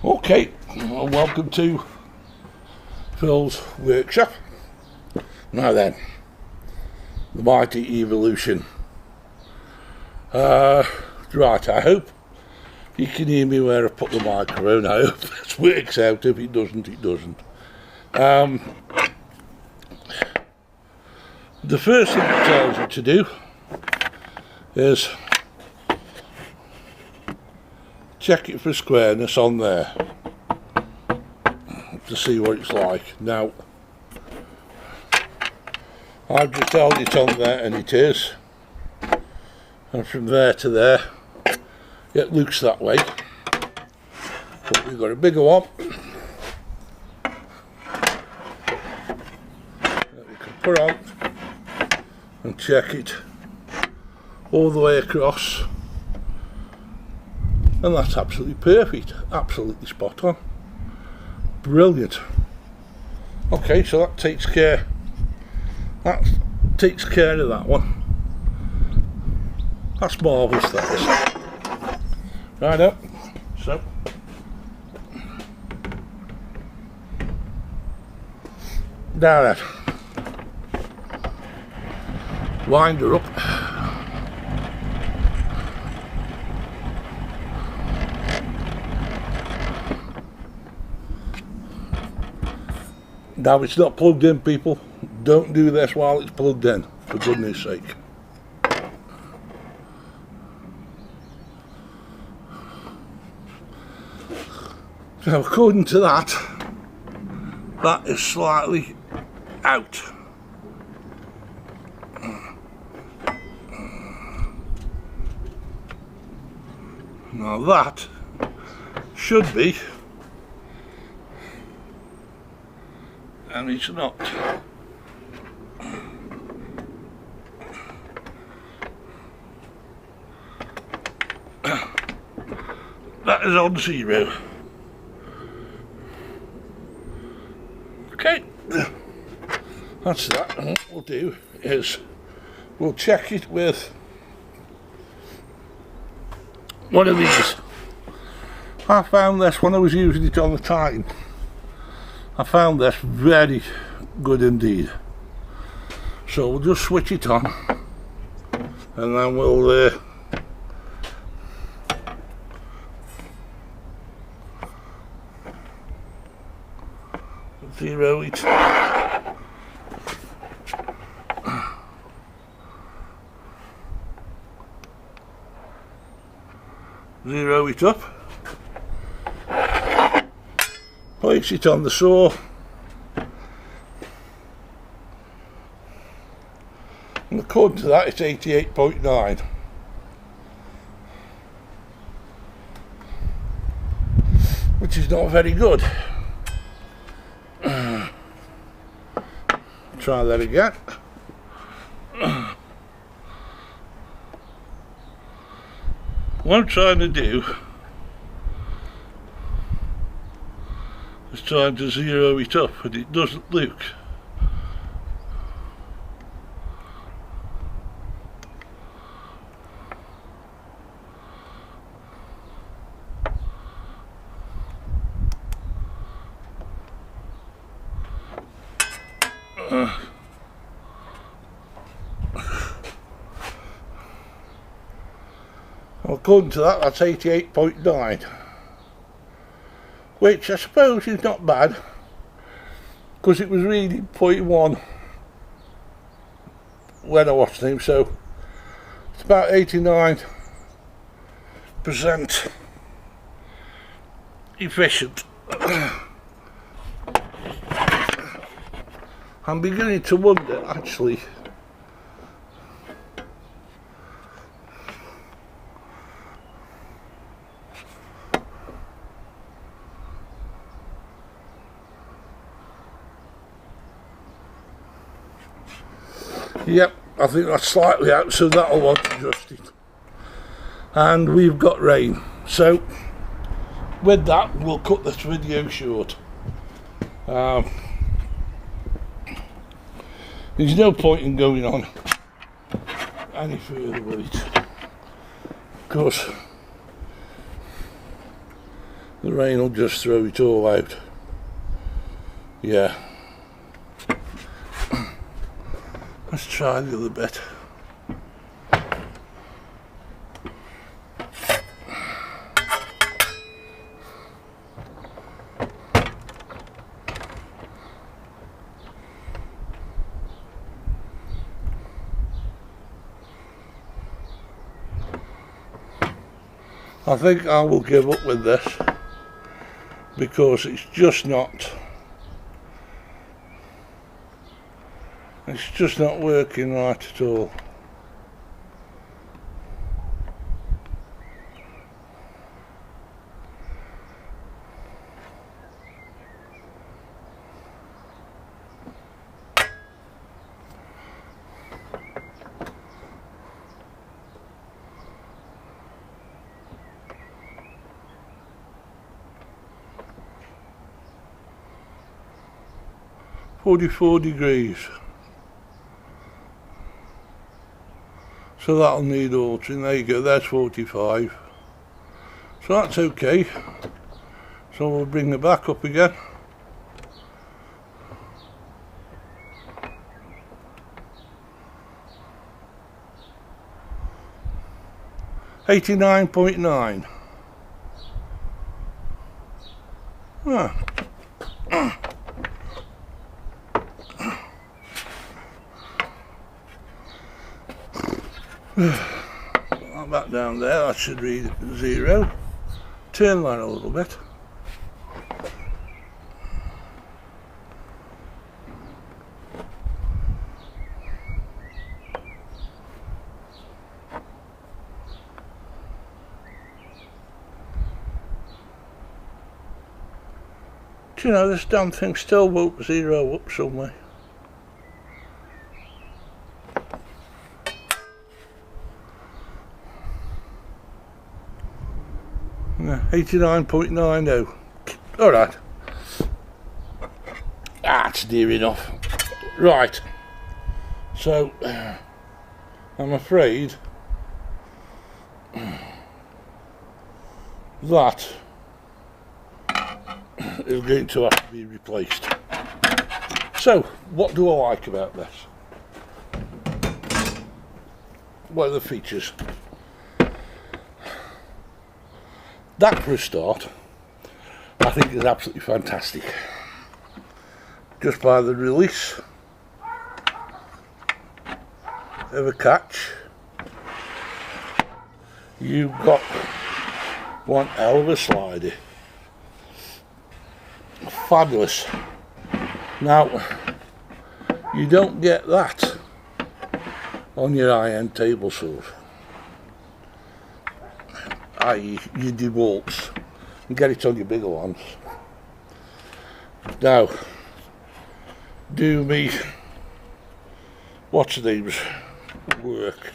Okay, well, welcome to Phil's workshop. Now then, the mighty evolution. Right, I hope you can hear me where I put the microphone. I hope this works out. If it doesn't, it doesn't. The first thing it tells you to do is check it for squareness on there to see what it's like. Now, I've just held it on there and it is, and from there to there it looks that way, but we've got a bigger one that we can put on and check it all the way across. And that's absolutely perfect, absolutely spot on, brilliant. Okay, so that takes care of that one. That's marvellous, that is. Right up, so now then, wind her up. Now it's not plugged in, people. Don't do this while it's plugged in, for goodness sake. So according to that, that is slightly out. Now that should be, and it's not. That is on 0. Okay, that's that. And what we'll do is we'll check it with one of these. I found this when I was using it on the Titan. I found this very good indeed. So we'll just switch it on and then we'll zero it. Zero it up. Place it on the saw. And according to that, it's 88.9. Which is not very good. Try that again. What I'm trying to do is trying to zero it up, and it doesn't look. According to that, that's 88.9, which I suppose is not bad, because it was reading 0.1 when I watched him, so it's about 89% efficient. I'm beginning to wonder, actually, yep, I think that's slightly out, so that'll want adjusted. And we've got rain. So with that, we'll cut this video short. There's no point in going on any further with it, because The rain will just throw it all out. Yeah. Let's try the other bit. I think I will give up with this because it's just not working right at all. $44, so that'll need altering. There you go, there's 45, so that's okay. So we'll bring it back up again. $89.9. Put that down there, that should read 0. Turn that a little bit. Do you know, this damn thing still won't 0 up somewhere. No, 89.90. Alright. That's near enough. Right. So, I'm afraid that is going to have to be replaced. So, what do I like about this? What are the features? That, for a start, I think is absolutely fantastic. Just by the release of a catch, you've got one hell of a slider. Fabulous. Now, you don't get that on your high-end table saws, i.e. your DeWalt's. You get it on your bigger ones. Now, do me what's these work.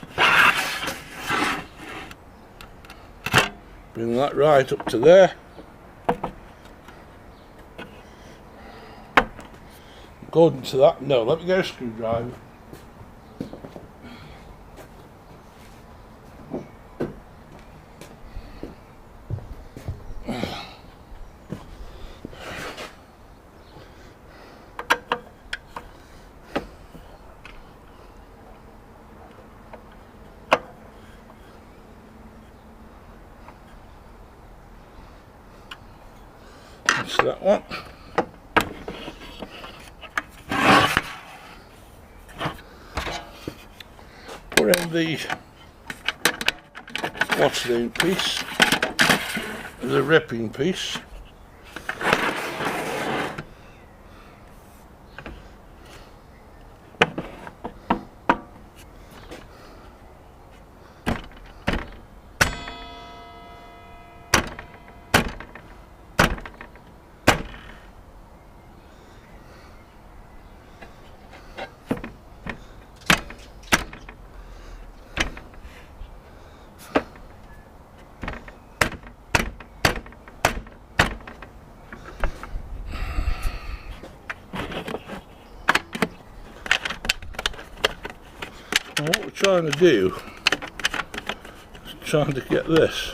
Bring that right up to there. According to that, no, let me get a screwdriver. That's that one. Put in the what's the name piece, the ripping piece. And what we're trying to do is trying to get this